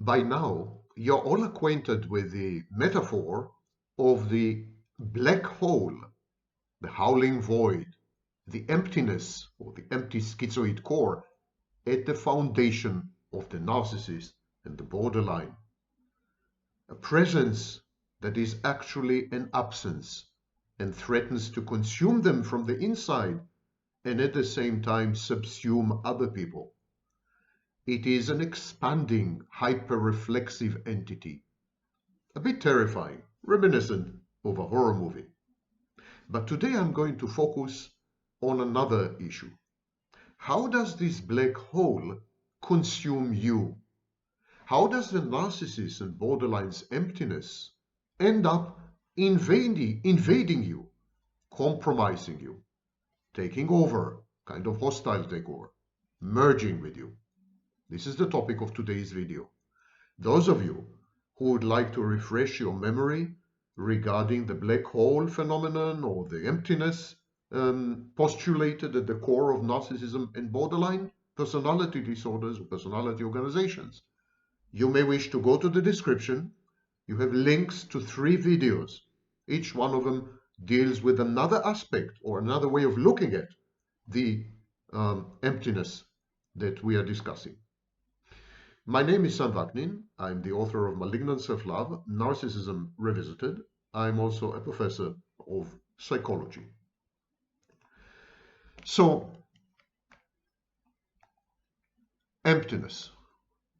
By now, you're all acquainted with the metaphor of the black hole, the howling void, the emptiness or the empty schizoid core at the foundation of the narcissist and the borderline. A presence that is actually an absence and threatens to consume them from the inside and at the same time subsume other people. It is an expanding, hyper-reflexive entity, a bit terrifying, reminiscent of a horror movie. But today I'm going to focus on another issue. How does this black hole consume you? How does the narcissist and borderline's emptiness end up invading you, compromising you, taking over, kind of hostile takeover, merging with you? This is the topic of today's video. Those of you who would like to refresh your memory regarding the black hole phenomenon or the emptiness postulated at the core of narcissism and borderline personality disorders or personality organizations, you may wish to go to the description. You have links to 3 videos. Each one of them deals with another aspect or another way of looking at the emptiness that we are discussing. My name is Sam Vaknin. I'm the author of Malignant Self-Love, Narcissism Revisited. I'm also a professor of psychology. So, emptiness,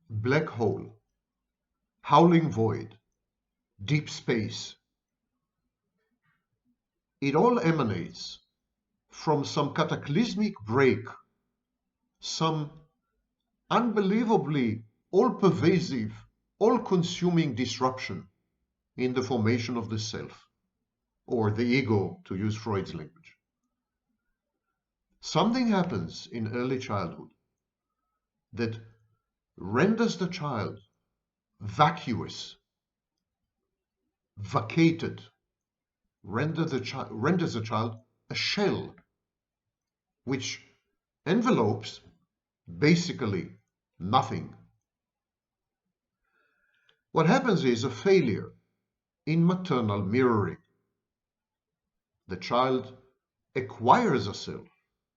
black hole, howling void, deep space. It all emanates from some cataclysmic break, some unbelievably all-pervasive, all-consuming disruption in the formation of the self, or the ego, to use Freud's language. Something happens in early childhood that renders the child vacuous, vacated, renders the child a shell, which envelopes basically nothing. What happens is a failure in maternal mirroring. The child acquires a self.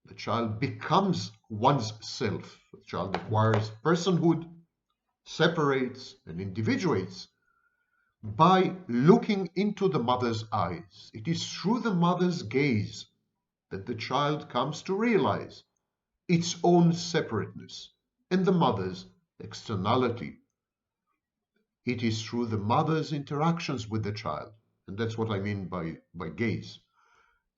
The child becomes one's self. The child acquires personhood, separates and individuates by looking into the mother's eyes. It is through the mother's gaze that the child comes to realize its own separateness and the mother's externality. It is through the mother's interactions with the child, and that's what I mean by gaze.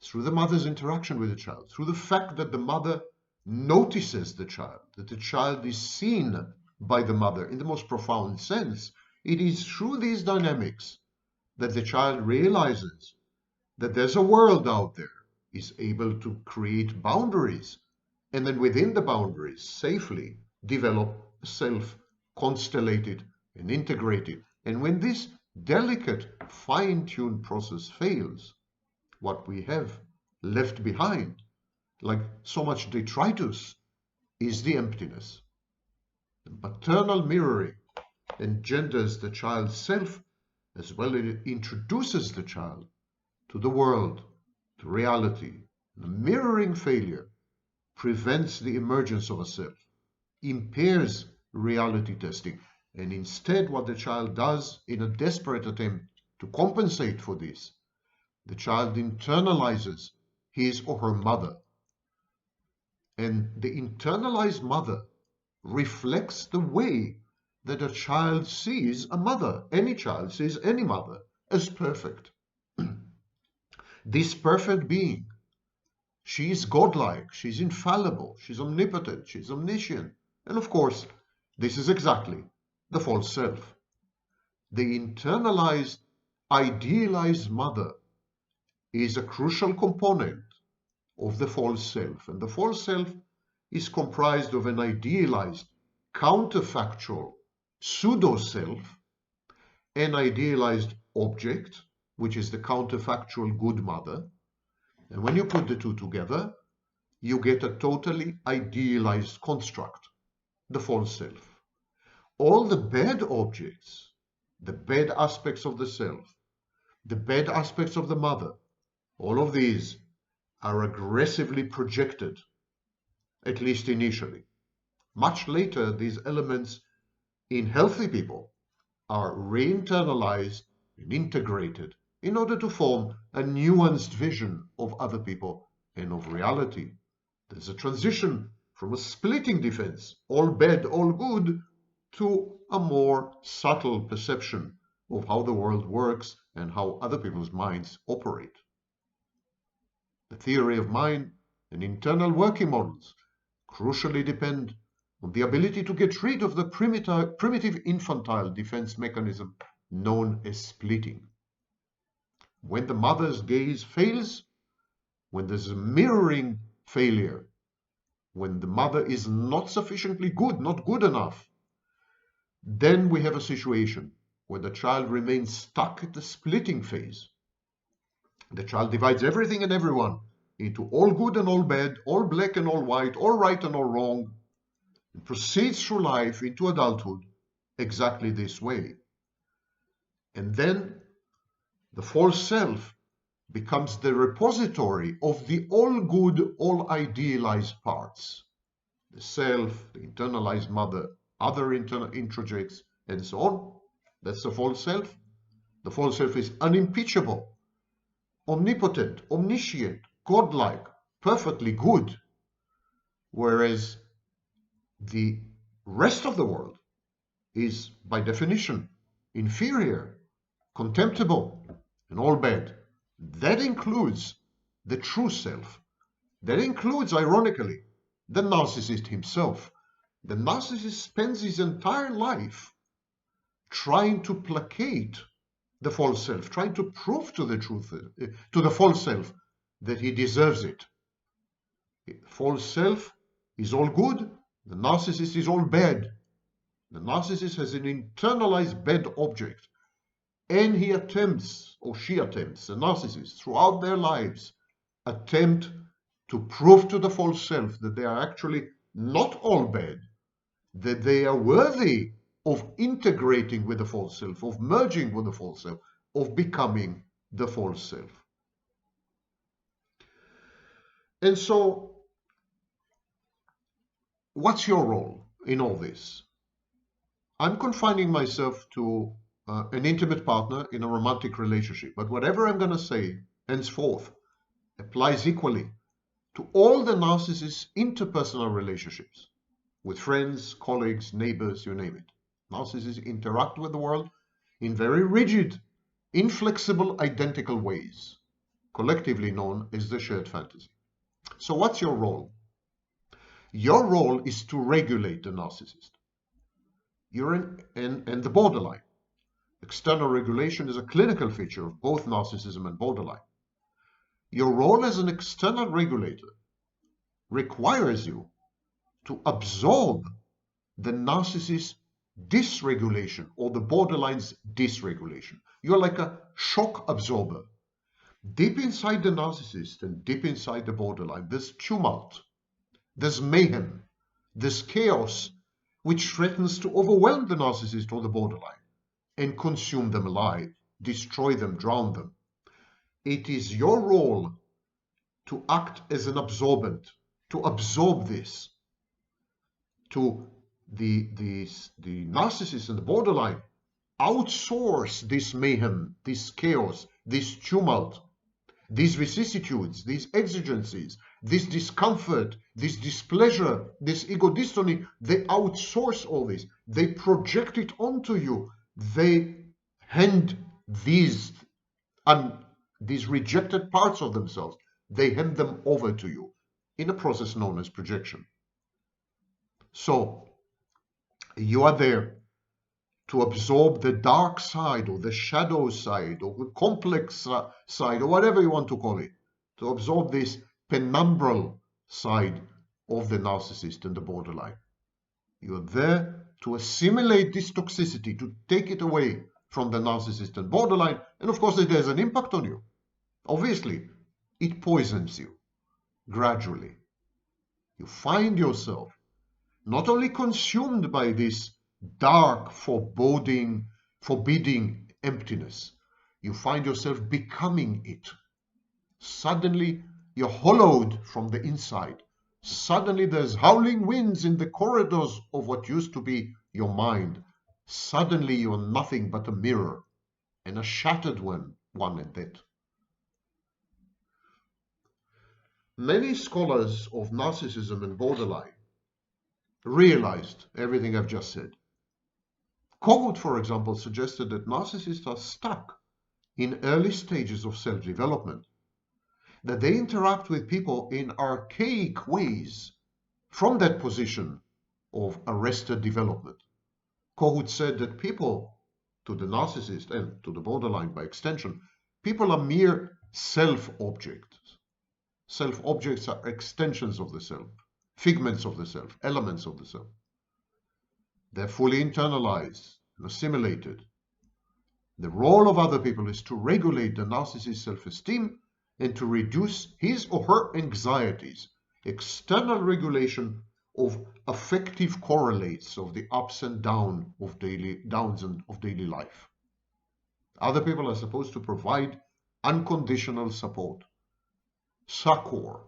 Through the mother's interaction with the child, through the fact that the mother notices the child, that the child is seen by the mother in the most profound sense. It is through these dynamics that the child realizes that there's a world out there, is able to create boundaries, and then within the boundaries safely develop a self constellated and integrated. And when this delicate, fine-tuned process fails, what we have left behind, like so much detritus, is the emptiness. The maternal mirroring engenders the child's self, as well as it introduces the child to the world, to reality. The mirroring failure prevents the emergence of a self, impairs reality testing, and instead what the child does in a desperate attempt to compensate for this, the child internalizes his or her mother. And the internalized mother reflects the way that a child sees a mother. Any child sees any mother as perfect. This perfect being, she is godlike, she's infallible, she's omnipotent, she's omniscient. And of course, this is exactly the false self. The internalized, idealized mother is a crucial component of the false self. And the false self is comprised of an idealized, counterfactual pseudo-self, an idealized object, which is the counterfactual good mother. And when you put the two together, you get a totally idealized construct, the false self. all the bad objects, the bad aspects of the self, the bad aspects of the mother, all of these are aggressively projected, at least initially. Much later, these elements in healthy people are re-internalized and integrated in order to form a nuanced vision of other people and of reality. There's a transition from a splitting defense, all bad, all good, to a more subtle perception of how the world works and how other people's minds operate. The theory of mind and internal working models crucially depend on the ability to get rid of the primitive infantile defense mechanism known as splitting. When the mother's gaze fails, when there's a mirroring failure, when the mother is not sufficiently good, not good enough, then we have a situation where the child remains stuck at the splitting phase. The child divides everything and everyone into all good and all bad, all black and all white, all right and all wrong, and proceeds through life into adulthood exactly this way. And then the false self becomes the repository of the all good, all idealized parts. The self, the internalized mother, other introjects, and so on. That's the false self. The false self is unimpeachable, omnipotent, omniscient, godlike, perfectly good, whereas the rest of the world is, by definition, inferior, contemptible, and all bad. That includes the true self. That includes, ironically, the narcissist himself. The narcissist spends his entire life trying to placate the false self, trying to prove to the false self that he deserves it. The false self is all good, the narcissist is all bad. The narcissist has an internalized bad object, and he attempts, or she attempts, the narcissist, throughout their lives, attempt to prove to the false self that they are actually not all bad, that they are worthy of integrating with the false self, of merging with the false self, of becoming the false self. And so, what's your role in all this? I'm confining myself to an intimate partner in a romantic relationship, but whatever I'm going to say henceforth applies equally to all the narcissist's interpersonal relationships with friends, colleagues, neighbors, you name it. Narcissists interact with the world in very rigid, inflexible, identical ways, collectively known as the shared fantasy. So what's your role? Your role is to regulate the narcissist. You're in the borderline. External regulation is a clinical feature of both narcissism and borderline. Your role as an external regulator requires you to absorb the narcissist's dysregulation or the borderline's dysregulation. You're like a shock absorber. Deep inside the narcissist and deep inside the borderline, there's tumult, there's mayhem, there's chaos, which threatens to overwhelm the narcissist or the borderline and consume them alive, destroy them, drown them. It is your role to act as an absorbent, to absorb this, to the narcissist and the borderline outsource this mayhem, this chaos, this tumult, these vicissitudes, these exigencies, this discomfort, this displeasure, this ego dystony. They outsource all this. They project it onto you. They hand these rejected parts of themselves, they hand them over to you in a process known as projection. So you are there to absorb the dark side or the shadow side or the complex side or whatever you want to call it, to absorb this penumbral side of the narcissist and the borderline. You're there to assimilate this toxicity, to take it away from the narcissist and borderline, and of course it has an impact on you. Obviously, it poisons you gradually. You find yourself not only consumed by this dark, forbidding emptiness. You find yourself becoming it. Suddenly, you're hollowed from the inside. Suddenly, there's howling winds in the corridors of what used to be your mind. Suddenly, you're nothing but a mirror, and a shattered one at that. Many scholars of narcissism and borderline realized everything I've just said. Kohut, for example, suggested that narcissists are stuck in early stages of self-development, that they interact with people in archaic ways from that position of arrested development. Kohut said that people, to the narcissist and to the borderline by extension, people are mere self-objects. Self-objects are extensions of the self, figments of the self, elements of the self. They're fully internalized and assimilated. The role of other people is to regulate the narcissist's self-esteem and to reduce his or her anxieties, external regulation of affective correlates of the ups and downs of daily life. Other people are supposed to provide unconditional support, succor,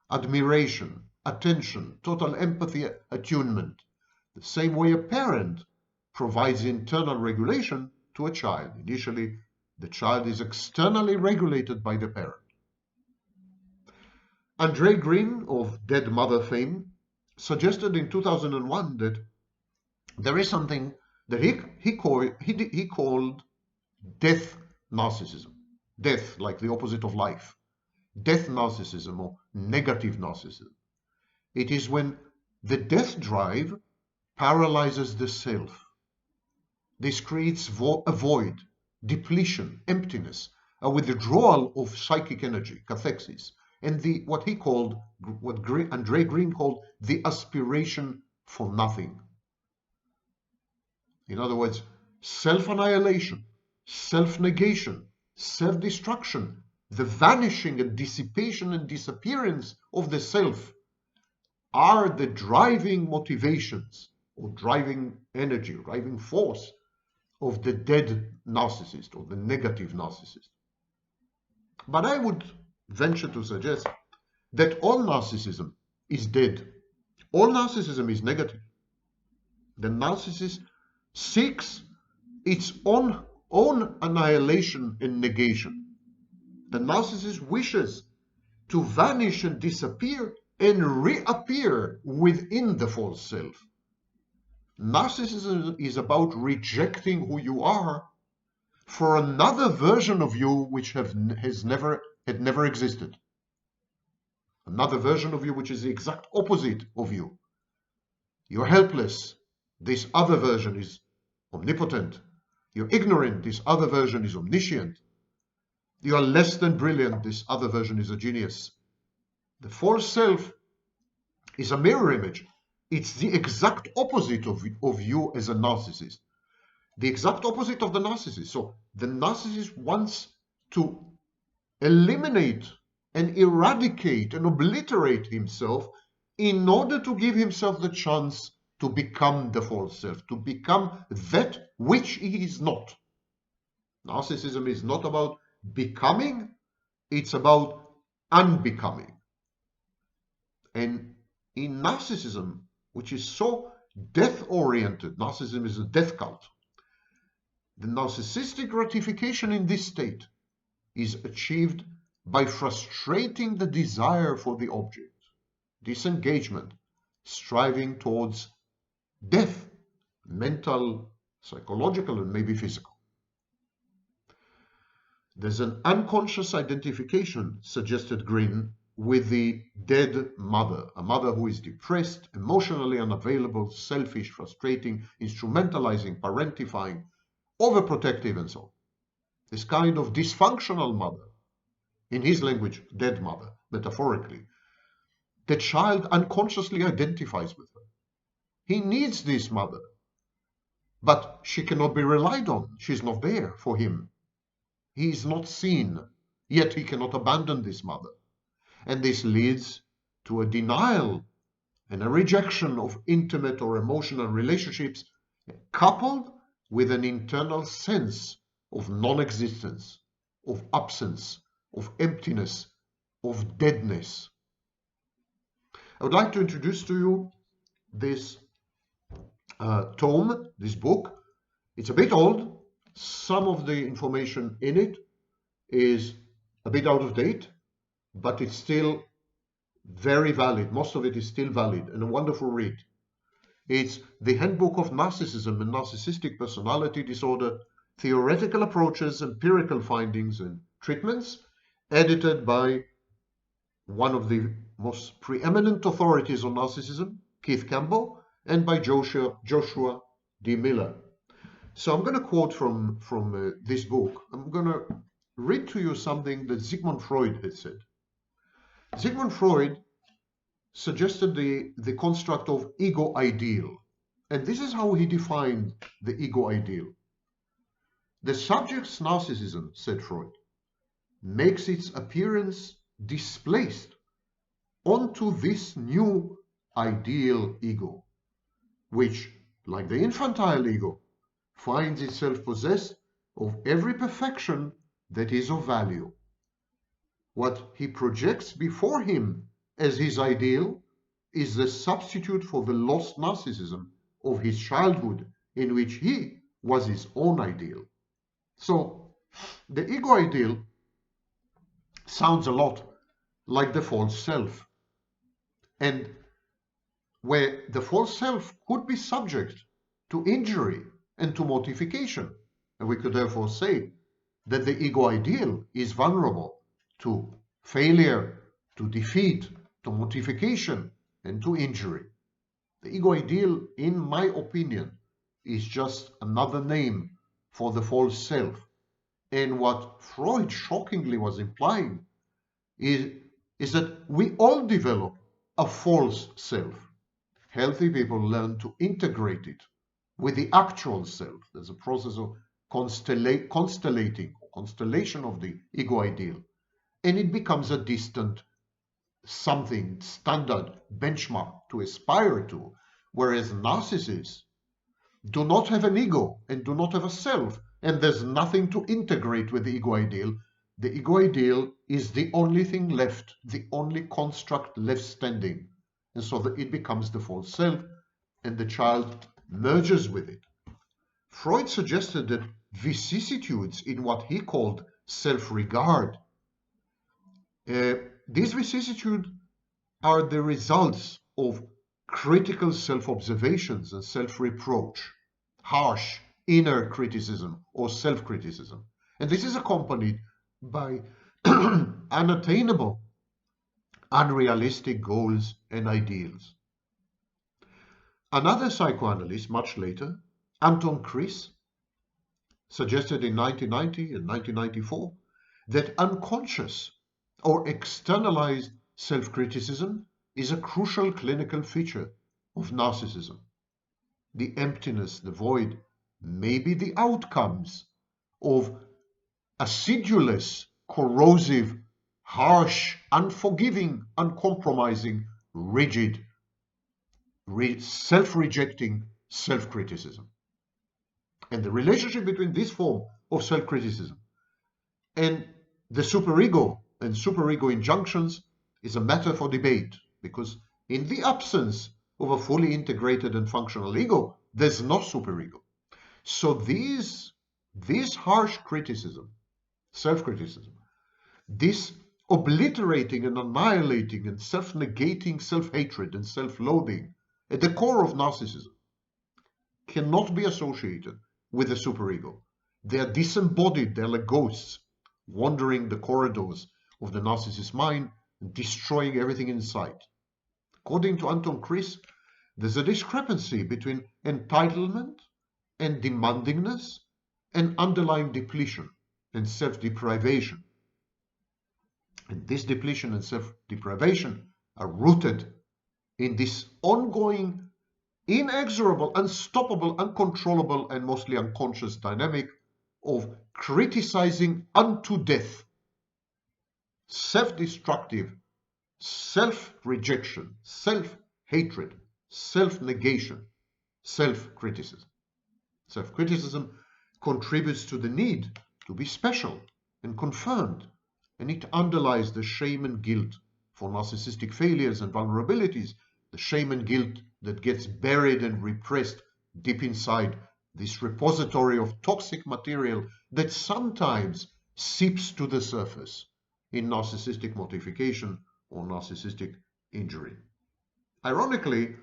admiration, attention, total empathy, attunement. The same way a parent provides internal regulation to a child. Initially, the child is externally regulated by the parent. Andre Green of Dead Mother fame suggested in 2001 that there is something that he called death narcissism. Death, like the opposite of life. Death narcissism or negative narcissism. It is when the death drive paralyzes the self. This creates a void, depletion, emptiness, a withdrawal of psychic energy, cathexis, and what Andre Green called the aspiration for nothing. In other words, self-annihilation, self-negation, self-destruction, the vanishing and dissipation and disappearance of the self are the driving motivations or driving energy, driving force of the dead narcissist or the negative narcissist. But I would venture to suggest that all narcissism is dead. All narcissism is negative. The narcissist seeks its own annihilation and negation. The narcissist wishes to vanish and disappear and reappear within the false self. Narcissism is about rejecting who you are for another version of you which had never existed. Another version of you which is the exact opposite of you. You're helpless. This other version is omnipotent. You're ignorant. This other version is omniscient. You are less than brilliant. This other version is a genius. The false self is a mirror image. It's the exact opposite of you as a narcissist. The exact opposite of the narcissist. So the narcissist wants to eliminate and eradicate and obliterate himself in order to give himself the chance to become the false self, to become that which he is not. Narcissism is not about becoming, it's about unbecoming. And in narcissism, which is so death-oriented, narcissism is a death cult, the narcissistic gratification in this state is achieved by frustrating the desire for the object, disengagement, striving towards death, mental, psychological, and maybe physical. There's an unconscious identification, suggested Green, with the dead mother, a mother who is depressed, emotionally unavailable, selfish, frustrating, instrumentalizing, parentifying, overprotective, and so on. This kind of dysfunctional mother, in his language, dead mother, metaphorically, the child unconsciously identifies with her. He needs this mother, but she cannot be relied on. She's not there for him. He is not seen, yet he cannot abandon this mother. And this leads to a denial and a rejection of intimate or emotional relationships coupled with an internal sense of non-existence, of absence, of emptiness, of deadness. I would like to introduce to you this tome, this book. It's a bit old. Some of the information in it is a bit out of date, but it's still very valid. Most of it is still valid and a wonderful read. It's The Handbook of Narcissism and Narcissistic Personality Disorder, Theoretical Approaches, Empirical Findings and Treatments, edited by one of the most preeminent authorities on narcissism, Keith Campbell, and by Joshua D. Miller. So I'm going to quote from this book. I'm going to read to you something that Sigmund Freud had said. Sigmund Freud suggested the construct of ego ideal. And this is how he defined the ego ideal. The subject's narcissism, said Freud, makes its appearance displaced onto this new ideal ego, which, like the infantile ego, finds itself possessed of every perfection that is of value. What he projects before him as his ideal is the substitute for the lost narcissism of his childhood, in which he was his own ideal. So the ego ideal sounds a lot like the false self, and where the false self could be subject to injury and to mortification. And we could therefore say that the ego ideal is vulnerable to failure, to defeat, to mortification, and to injury. The ego ideal, in my opinion, is just another name for the false self. And what Freud shockingly was implying is that we all develop a false self. Healthy people learn to integrate it with the actual self. There's a process of constellation of the ego ideal. And it becomes a distant something, standard benchmark to aspire to, whereas narcissists do not have an ego and do not have a self, and there's nothing to integrate with the ego ideal. The ego ideal is the only thing left, the only construct left standing, and so that it becomes the false self, and the child merges with it. Freud suggested that vicissitudes in what he called self-regard, these vicissitudes are the results of critical self-observations and self-reproach, harsh inner criticism or self-criticism. And this is accompanied by unattainable, unrealistic goals and ideals. Another psychoanalyst, much later, Anton Chris, suggested in 1990 and 1994 that unconscious or externalized self-criticism is a crucial clinical feature of narcissism. The emptiness, the void, may be the outcomes of acidulous, corrosive, harsh, unforgiving, uncompromising, rigid, self-rejecting self-criticism. And the relationship between this form of self-criticism and the superego and superego injunctions is a matter for debate, because in the absence of a fully integrated and functional ego, there's no superego. So these harsh criticism, self-criticism, this obliterating and annihilating and self-negating self-hatred and self-loathing at the core of narcissism cannot be associated with the superego. They are disembodied, they're like ghosts wandering the corridors of the narcissist's mind and destroying everything in sight. According to Anton Chris, there's a discrepancy between entitlement and demandingness and underlying depletion and self-deprivation. And this depletion and self-deprivation are rooted in this ongoing, inexorable, unstoppable, uncontrollable, and mostly unconscious dynamic of criticizing unto death, self-destructive, self-rejection, self-hatred, self-negation, self-criticism. Self-criticism contributes to the need to be special and confirmed, and it underlies the shame and guilt for narcissistic failures and vulnerabilities, the shame and guilt that gets buried and repressed deep inside this repository of toxic material that sometimes seeps to the surface in narcissistic mortification or narcissistic injury. Ironically,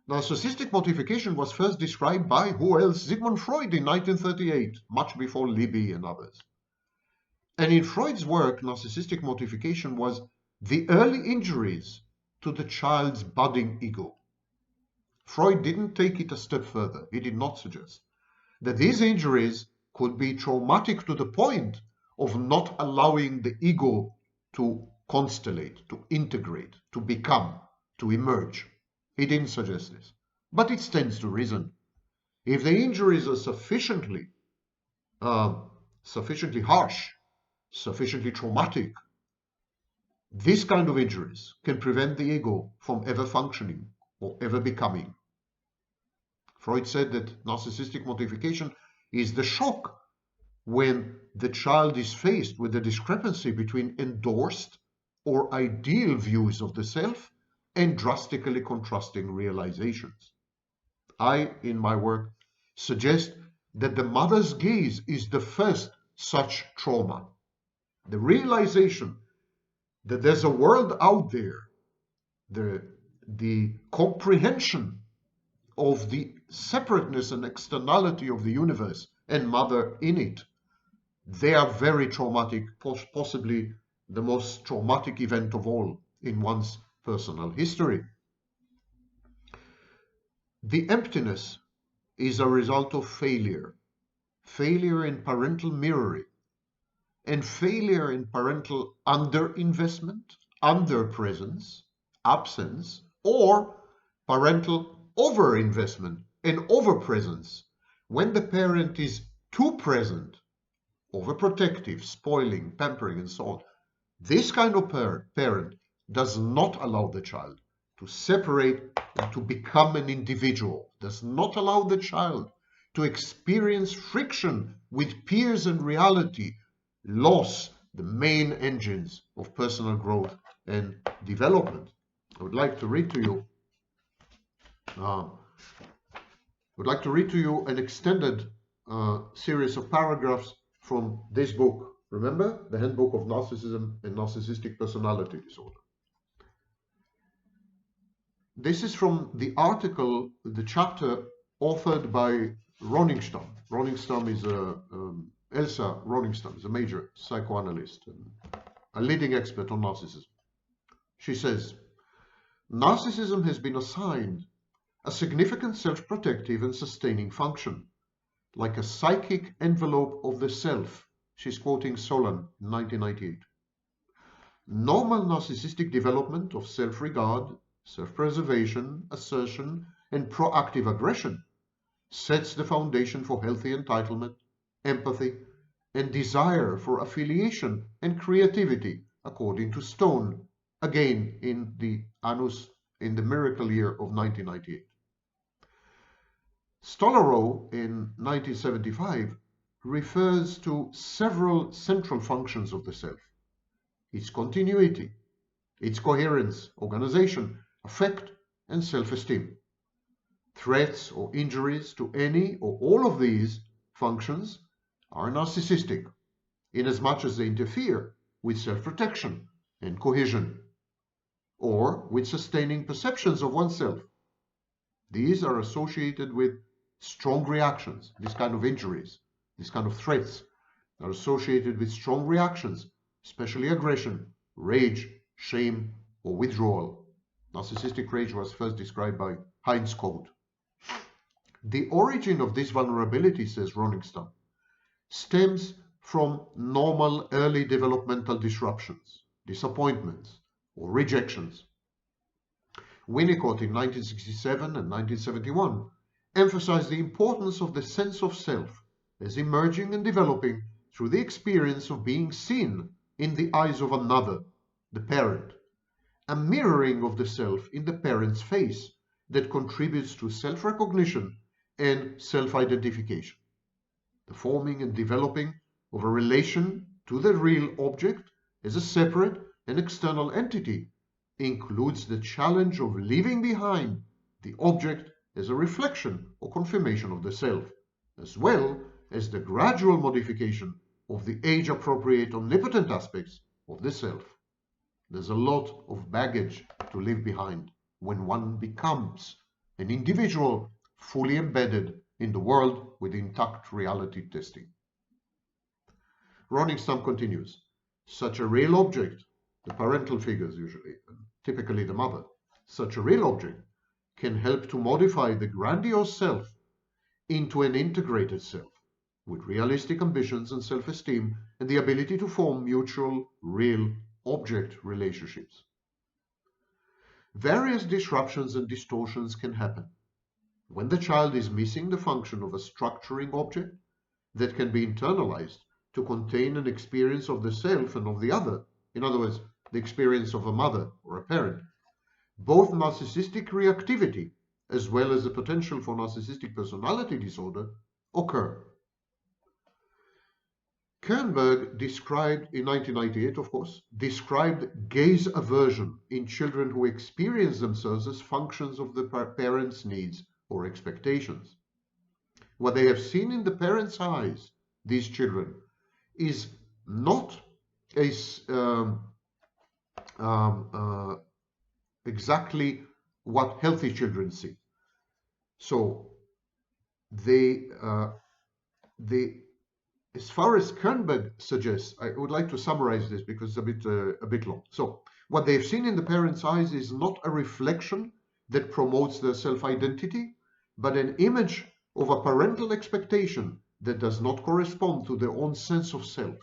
narcissistic mortification was first described by who else? Sigmund Freud in 1938, much before Libby and others. And in Freud's work, narcissistic mortification was the early injuries to the child's budding ego. Freud didn't take it a step further. He did not suggest that these injuries could be traumatic to the point of not allowing the ego to constellate, to integrate, to become, to emerge. He didn't suggest this, but it stands to reason. If the injuries are sufficiently harsh, sufficiently traumatic, this kind of injuries can prevent the ego from ever functioning or ever becoming. Freud said that narcissistic mortification is the shock when the child is faced with the discrepancy between endorsed or ideal views of the self and drastically contrasting realizations. I, in my work, suggest that the mother's gaze is the first such trauma. The realization that there's a world out there, the comprehension of the separateness and externality of the universe and mother in it, they are very traumatic, possibly the most traumatic event of all in one's personal history. The emptiness is a result of failure in parental mirroring, and failure in parental underinvestment, underpresence, absence, or parental overinvestment and overpresence, when the parent is too present, overprotective, spoiling, pampering, and so on. This kind of parent does not allow the child to separate and to become an individual, does not allow the child to experience friction with peers and reality, loss, the main engines of personal growth and development. I would like to read to you an extended series of paragraphs from this book. Remember, the Handbook of Narcissism and Narcissistic Personality Disorder. This is from the article, the chapter authored by Roningstam. Roningstam is Elsa Roningstam is a major psychoanalyst and a leading expert on narcissism. She says, narcissism has been assigned a significant self-protective and sustaining function, like a psychic envelope of the self. She's quoting Solon in 1998. Normal narcissistic development of self-regard, self-preservation, assertion, and proactive aggression sets the foundation for healthy entitlement, empathy, and desire for affiliation and creativity, according to Stone, again in the miracle year of 1998. Stolorow in 1975 refers to several central functions of the self: its continuity, its coherence, organization, affect, and self-esteem. Threats or injuries to any or all of these functions are narcissistic, inasmuch as they interfere with self-protection and cohesion, or with sustaining perceptions of oneself. These are associated with strong reactions. This kind of injuries, this kind of threats are associated with strong reactions, especially aggression, rage, shame, or withdrawal. Narcissistic rage was first described by Heinz Kohut. The origin of this vulnerability, says Roningstam, stems from normal early developmental disruptions, disappointments, or rejections. Winnicott in 1967 and 1971 emphasized the importance of the sense of self as emerging and developing through the experience of being seen in the eyes of another, the parent, a mirroring of the self in the parent's face that contributes to self-recognition and self-identification. The forming and developing of a relation to the real object as a separate and external entity includes the challenge of leaving behind the object as a reflection or confirmation of the self, as well as the gradual modification of the age-appropriate omnipotent aspects of the self. There's a lot of baggage to leave behind when one becomes an individual fully embedded in the world with intact reality testing. Roningstam continues, such a real object, the parental figures usually, typically the mother, such a real object can help to modify the grandiose self into an integrated self with realistic ambitions and self-esteem and the ability to form mutual, real object relationships. Various disruptions and distortions can happen when the child is missing the function of a structuring object that can be internalized to contain an experience of the self and of the other, in other words, the experience of a mother or a parent. Both narcissistic reactivity as well as the potential for narcissistic personality disorder occur. Kernberg described, in 1998 of course, described gaze aversion in children who experience themselves as functions of the parents' needs or expectations. What they have seen in the parents' eyes, these children, is not exactly what healthy children see. So as far as Kernberg suggests, I would like to summarize this because it's a bit long. So what they've seen in the parents' eyes is not a reflection that promotes their self-identity, but an image of a parental expectation that does not correspond to their own sense of self.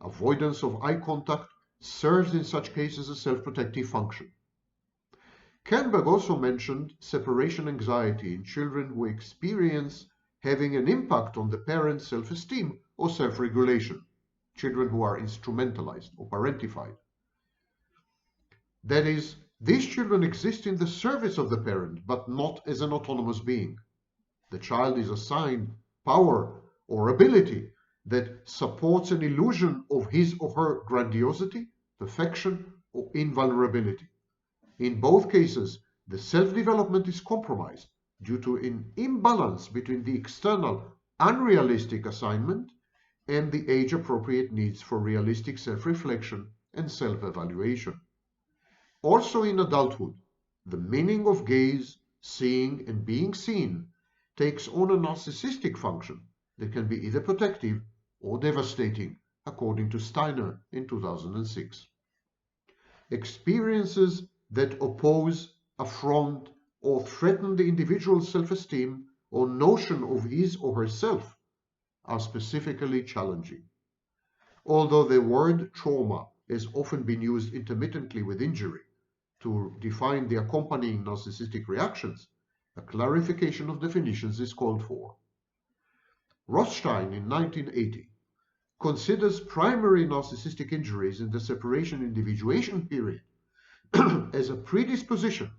Avoidance of eye contact serves in such cases a self-protective function. Kernberg also mentioned separation anxiety in children who experience having an impact on the parent's self-esteem or self-regulation, children who are instrumentalized or parentified. That is, these children exist in the service of the parent, but not as an autonomous being. The child is assigned power or ability that supports an illusion of his or her grandiosity, perfection, or invulnerability. In both cases, the self-development is compromised due to an imbalance between the external, unrealistic assignment and the age-appropriate needs for realistic self-reflection and self-evaluation. Also in adulthood, the meaning of gaze, seeing, and being seen takes on a narcissistic function that can be either protective or devastating, according to Steiner in 2006. Experiences that oppose, affront, or threaten the individual's self-esteem or notion of his or herself are specifically challenging. Although the word trauma has often been used intermittently with injury to define the accompanying narcissistic reactions, a clarification of definitions is called for. Rothstein in 1980 considers primary narcissistic injuries in the separation individuation period as a predisposition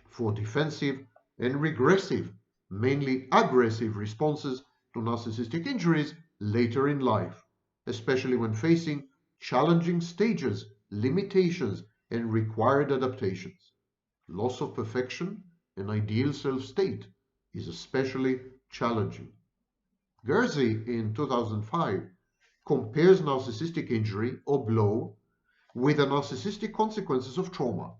for defensive and regressive, mainly aggressive responses to narcissistic injuries later in life, especially when facing challenging stages, limitations, and required adaptations. Loss of perfection and ideal self-state is especially challenging. Gersey in 2005 compares narcissistic injury or blow with the narcissistic consequences of trauma.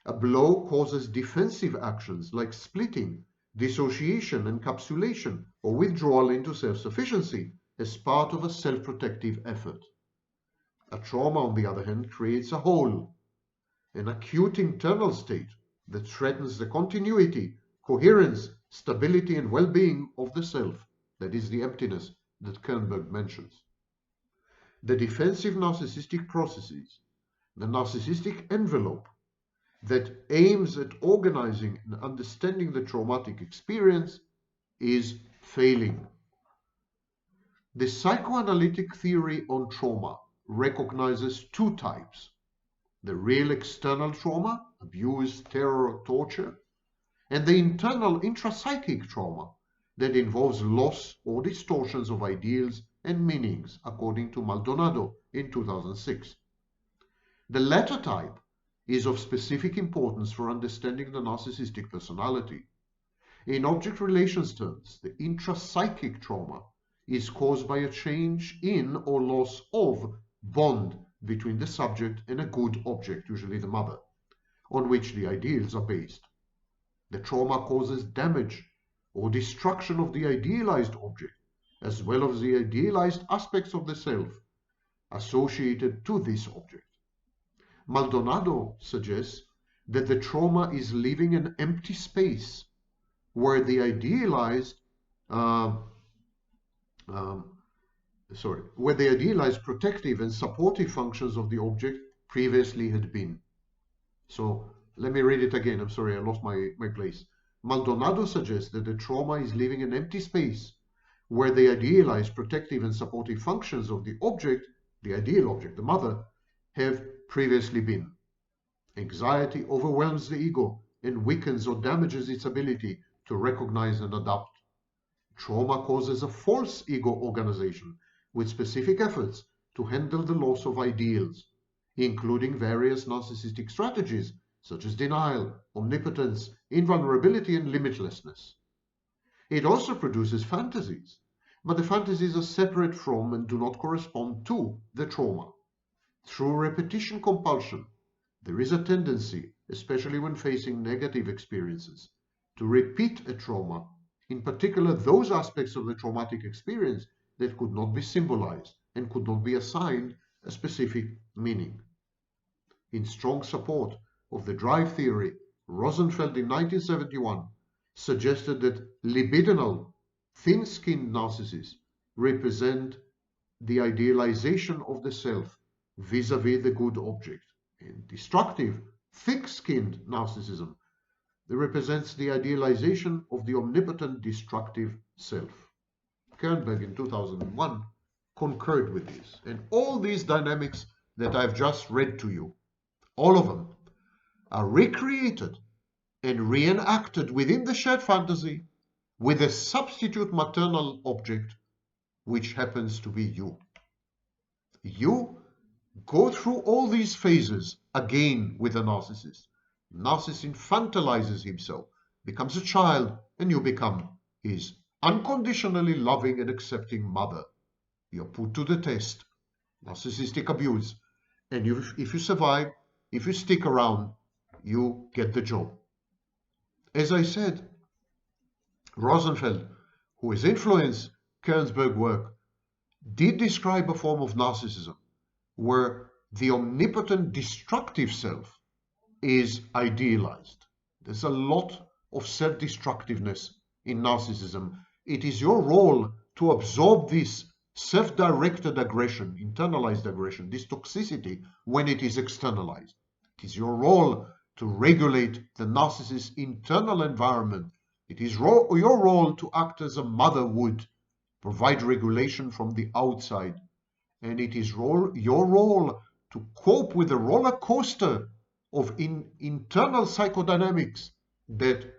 A blow causes defensive actions like splitting, dissociation, encapsulation, or withdrawal into self-sufficiency as part of a self-protective effort. A trauma, on the other hand, creates a hole, an acute internal state that threatens the continuity, coherence, stability, and well-being of the self, that is the emptiness that Kernberg mentions. The defensive narcissistic processes, the narcissistic envelope that aims at organizing and understanding the traumatic experience is failing. The psychoanalytic theory on trauma recognizes two types: the real external trauma, abuse, terror, torture, and the internal intrapsychic trauma that involves loss or distortions of ideals and meanings, according to Maldonado in 2006. The latter type is of specific importance for understanding the narcissistic personality. In object relations terms, the intrapsychic trauma is caused by a change in or loss of bond between the subject and a good object, usually the mother, on which the ideals are based. The trauma causes damage or destruction of the idealized object, as well as the idealized aspects of the self associated to this object. Maldonado suggests that the trauma is leaving an empty space where the idealized protective and supportive functions of the object previously had been. So let me read it again. I'm sorry, I lost my place. Maldonado suggests that the trauma is leaving an empty space where the idealized protective and supportive functions of the object, the ideal object, the mother, have previously been. Anxiety overwhelms the ego and weakens or damages its ability to recognize and adapt. Trauma causes a false ego organization with specific efforts to handle the loss of ideals, including various narcissistic strategies such as denial, omnipotence, invulnerability, and limitlessness. It also produces fantasies, but the fantasies are separate from and do not correspond to the trauma. Through repetition compulsion, there is a tendency, especially when facing negative experiences, to repeat a trauma, in particular those aspects of the traumatic experience that could not be symbolized and could not be assigned a specific meaning. In strong support of the drive theory, Rosenfeld in 1971 suggested that libidinal, thin-skinned narcissists represent the idealization of the self vis-a-vis the good object, and destructive, thick-skinned narcissism that represents the idealization of the omnipotent, destructive self. Kernberg in 2001 concurred with this. And all these dynamics that I've just read to you, all of them, are recreated and reenacted within the shared fantasy with a substitute maternal object, which happens to be you. You go through all these phases again with a narcissist. Narcissist infantilizes himself, becomes a child, and you become his unconditionally loving and accepting mother. You're put to the test, narcissistic abuse, and if you survive, if you stick around, you get the job. As I said, Rosenfeld, who has influenced Kernberg's work, did describe a form of narcissism where the omnipotent destructive self is idealized. There's a lot of self-destructiveness in narcissism. It is your role to absorb this self-directed aggression, internalized aggression, this toxicity when it is externalized. It is your role to regulate the narcissist's internal environment. It is your role to act as a mother would, provide regulation from the outside. And it is your role to cope with the roller coaster of internal psychodynamics that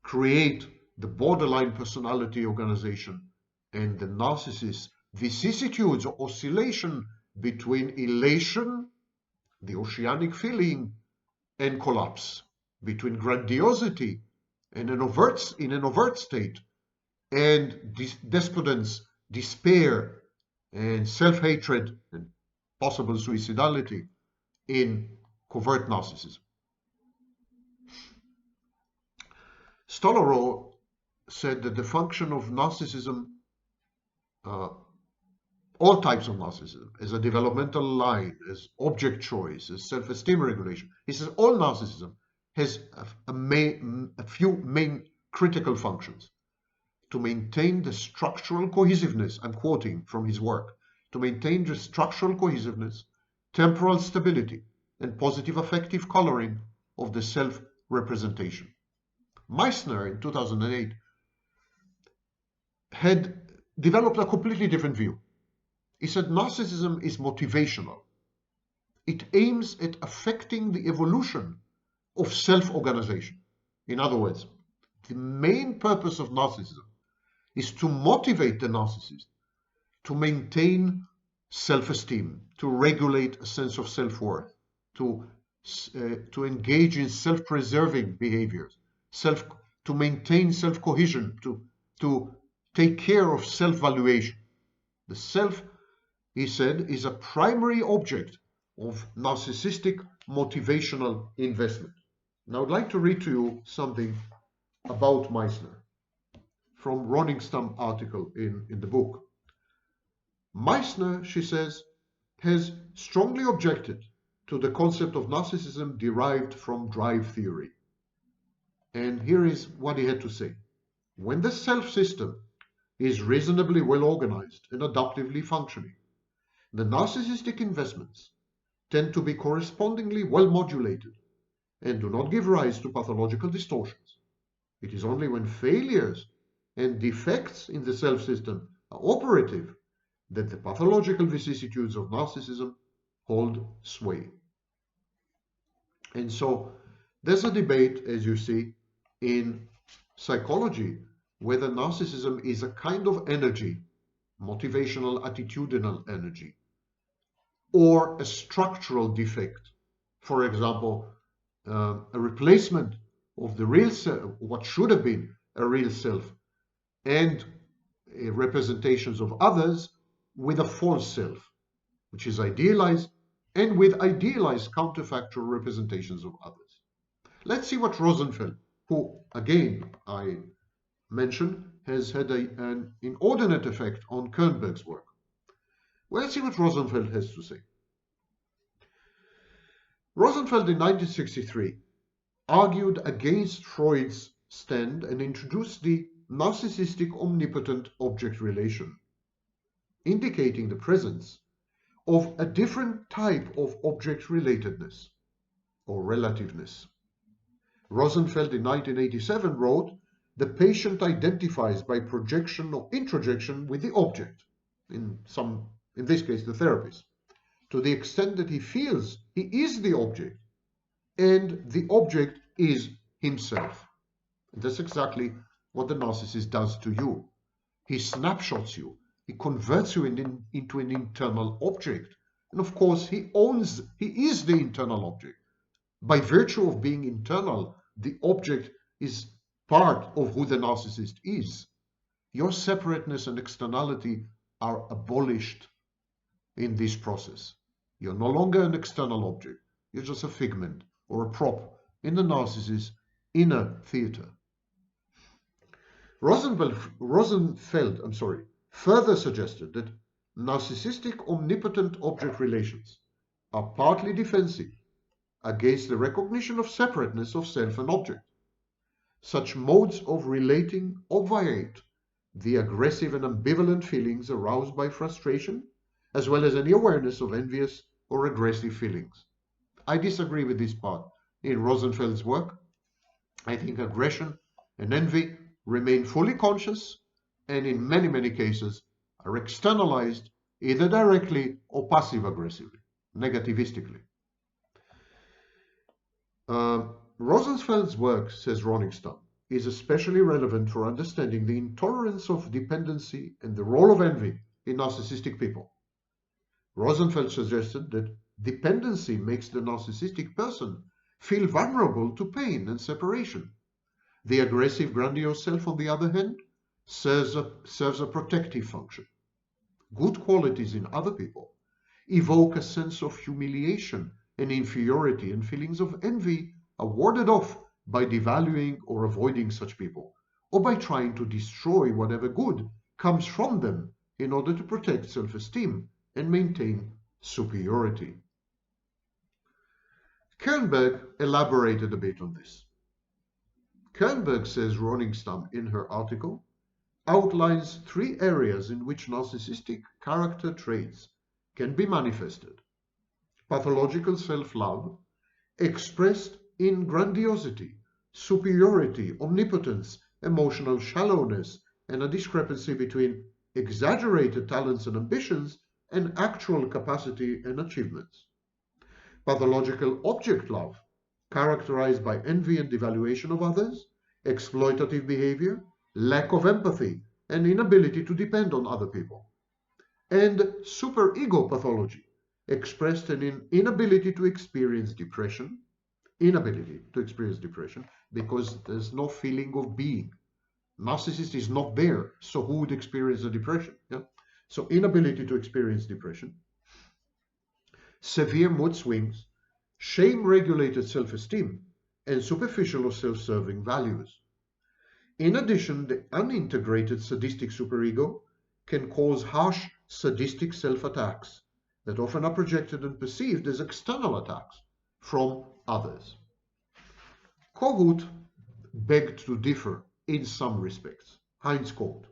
create the borderline personality organization and the narcissist's vicissitudes or oscillation between elation, the oceanic feeling, and collapse, between grandiosity and in an overt state, and despondence, despair, and self-hatred, and possible suicidality in covert narcissism. Stolorow said that the function of narcissism, all types of narcissism, as a developmental line, as object choice, as self-esteem regulation, he says all narcissism has a few main critical functions. To maintain the structural cohesiveness, I'm quoting from his work, to maintain the structural cohesiveness, temporal stability, and positive affective coloring of the self-representation. Meissner in 2008 had developed a completely different view. He said narcissism is motivational. It aims at affecting the evolution of self-organization. In other words, The main purpose of narcissism is to motivate the narcissist to maintain self-esteem, to regulate a sense of self-worth, to engage in self-preserving behaviors, to maintain self-cohesion, to take care of self-valuation. The self, he said, is a primary object of narcissistic motivational investment. Now I'd like to read to you something about Meissner from Roningstam article in the book. Meissner, she says, has strongly objected to the concept of narcissism derived from drive theory. And here is what he had to say. When the self system is reasonably well organized and adaptively functioning, the narcissistic investments tend to be correspondingly well modulated and do not give rise to pathological distortions. It is only when failures and defects in the self system are operative that the pathological vicissitudes of narcissism hold sway. And so there's a debate, as you see, in psychology, whether narcissism is a kind of energy, motivational, attitudinal energy, or a structural defect. For example, a replacement of the real self, what should have been a real self, and representations of others with a false self, which is idealized, and with idealized counterfactual representations of others. Let's see what Rosenfeld, who again I mentioned has had an inordinate effect on Kernberg's work. Well, let's see what Rosenfeld has to say. Rosenfeld in 1963 argued against Freud's stand and introduced the narcissistic omnipotent object relation, indicating the presence of a different type of object relatedness or relativeness. Rosenfeld in 1987 wrote, the patient identifies by projection or introjection with the object, in this case the therapist, to the extent that he feels he is the object and the object is himself. And that's exactly what the narcissist does to you. He snapshots you. He converts you into an internal object. And of course, he is the internal object. By virtue of being internal, the object is part of who the narcissist is. Your separateness and externality are abolished in this process. You're no longer an external object. You're just a figment or a prop in the narcissist's inner theater. Rosenfeld further suggested that narcissistic omnipotent object relations are partly defensive against the recognition of separateness of self and object. Such modes of relating obviate the aggressive and ambivalent feelings aroused by frustration, as well as any awareness of envious or aggressive feelings. I disagree with this part in Rosenfeld's work. I think aggression and envy remain fully conscious and in many, many cases are externalized either directly or passive-aggressively, negativistically. Rosenfeld's work, says Roningstam, is especially relevant for understanding the intolerance of dependency and the role of envy in narcissistic people. Rosenfeld suggested that dependency makes the narcissistic person feel vulnerable to pain and separation. The aggressive, grandiose self, on the other hand, serves a protective function. Good qualities in other people evoke a sense of humiliation and inferiority, and feelings of envy are warded off by devaluing or avoiding such people, or by trying to destroy whatever good comes from them in order to protect self-esteem and maintain superiority. Kernberg elaborated a bit on this. Kernberg, says Roningstam in her article, outlines 3 areas in which narcissistic character traits can be manifested. Pathological self-love, expressed in grandiosity, superiority, omnipotence, emotional shallowness, and a discrepancy between exaggerated talents and ambitions and actual capacity and achievements. Pathological object love, characterized by envy and devaluation of others, exploitative behavior, lack of empathy, and inability to depend on other people. And superego pathology, expressed in an inability to experience depression, because there's no feeling of being. Narcissist is not there, so who would experience the depression? Yeah? So inability to experience depression, severe mood swings, shame-regulated self-esteem, and superficial or self-serving values. In addition, the unintegrated sadistic superego can cause harsh sadistic self-attacks that often are projected and perceived as external attacks from others. Kohut begged to differ in some respects. Heinz quote.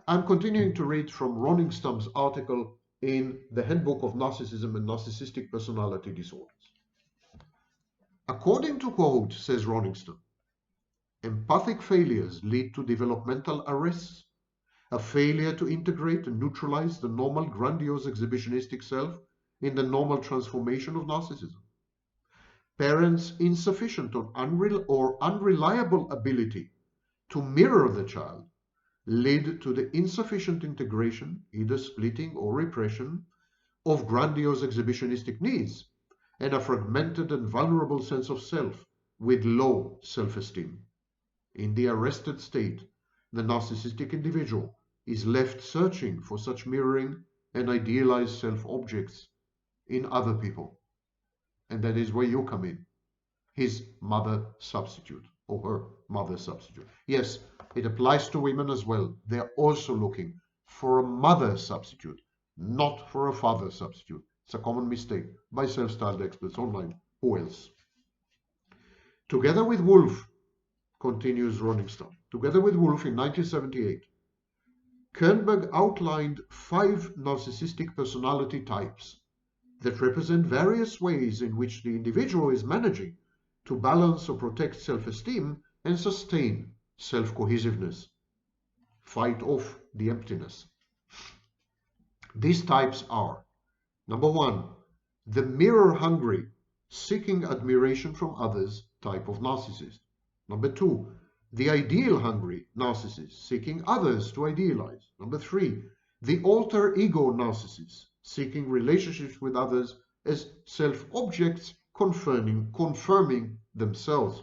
I'm continuing to read from Roningstam's article in the Handbook of Narcissism and Narcissistic Personality Disorders. According to Kohut, says Roningstam, empathic failures lead to developmental arrests, a failure to integrate and neutralize the normal grandiose exhibitionistic self in the normal transformation of narcissism. Parents' insufficient or unreliable ability to mirror the child lead to the insufficient integration, either splitting or repression, of grandiose exhibitionistic needs and a fragmented and vulnerable sense of self with low self-esteem. In the arrested state, the narcissistic individual is left searching for such mirroring and idealized self-objects in other people. And that is where you come in, his mother substitute or her mother substitute. Yes, it applies to women as well. They're also looking for a mother substitute, not for a father substitute. It's a common mistake by self-styled experts online. Who else? Together with Wolf, continues Roningstam, together with Wolf in 1978, Kernberg outlined 5 narcissistic personality types that represent various ways in which the individual is managing to balance or protect self-esteem and sustain self-cohesiveness. Fight off the emptiness. These types are: number 1, the mirror-hungry, seeking admiration from others type of narcissist. Number 2, the ideal-hungry narcissist, seeking others to idealize. Number 3, the alter ego narcissist, seeking relationships with others as self-objects, confirming themselves.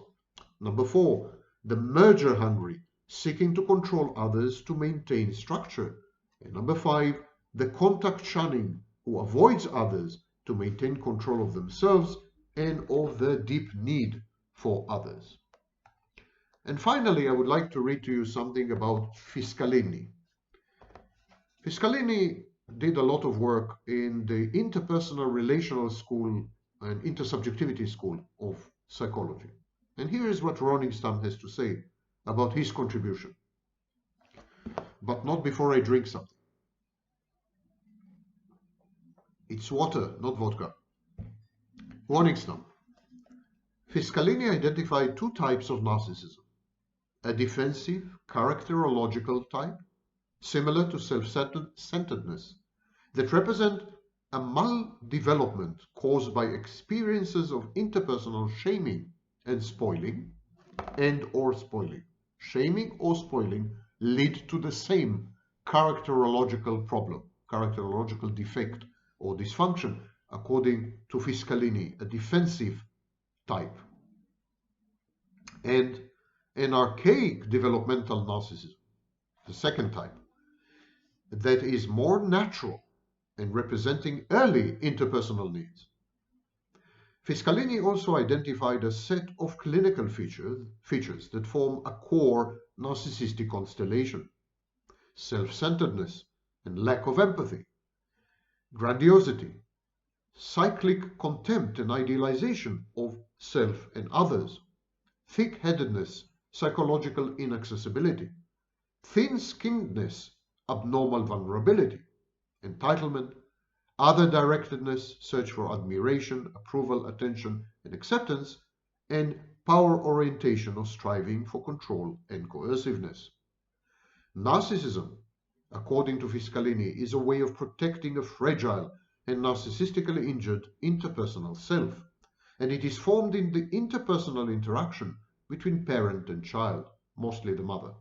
Number 4, the merger-hungry, seeking to control others to maintain structure. And number 5, the contact-shunning, who avoids others to maintain control of themselves and of their deep need for others. And finally, I would like to read to you something about Fiscalini. Fiscalini did a lot of work in the interpersonal relational school and intersubjectivity school of psychology. And here is what Roningstam has to say about his contribution. But not before I drink something. It's water, not vodka. Roningstam. Fiscalini identified 2 types of narcissism. A defensive, characterological type, similar to self-centeredness, that represent a maldevelopment caused by experiences of interpersonal shaming and spoiling, Shaming or spoiling lead to the same characterological problem, characterological defect or dysfunction, according to Fiscalini, a defensive type. And an archaic developmental narcissism, the second type, that is more natural and representing early interpersonal needs. Fiscalini also identified a set of clinical features that form a core narcissistic constellation: self-centeredness and lack of empathy, grandiosity, cyclic contempt and idealization of self and others, thick-headedness, psychological inaccessibility, thin-skinnedness, abnormal vulnerability, entitlement, other-directedness, search for admiration, approval, attention, and acceptance, and power orientation or striving for control and coerciveness. Narcissism, according to Fiscalini, is a way of protecting a fragile and narcissistically injured interpersonal self, and it is formed in the interpersonal interaction between parent and child, mostly the mother.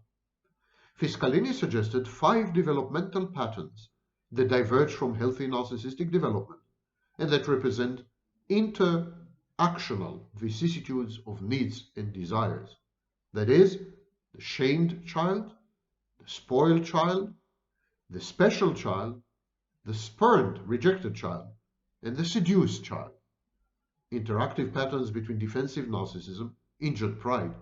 Fiscalini suggested 5 developmental patterns that diverge from healthy narcissistic development and that represent interactional vicissitudes of needs and desires. That is, the shamed child, the spoiled child, the special child, the spurned, rejected child, and the seduced child. Interactive patterns between defensive narcissism, injured pride,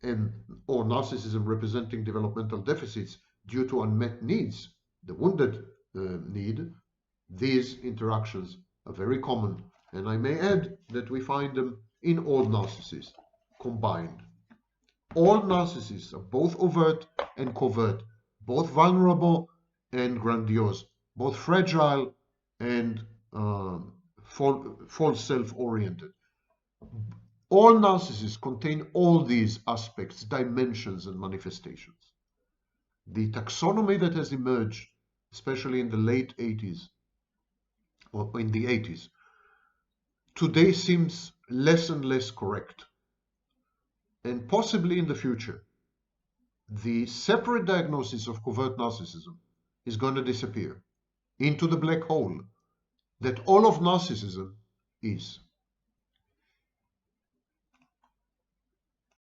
and or narcissism representing developmental deficits due to unmet needs, the wounded need, these interactions are very common, and I may add that we find them in all narcissists combined. All narcissists are both overt and covert, both vulnerable and grandiose, both fragile and false self-oriented. All narcissists contain all these aspects, dimensions, and manifestations. The taxonomy that has emerged, especially in the late 80s or in the 80s, today seems less and less correct. And possibly in the future, the separate diagnosis of covert narcissism is going to disappear into the black hole that all of narcissism is.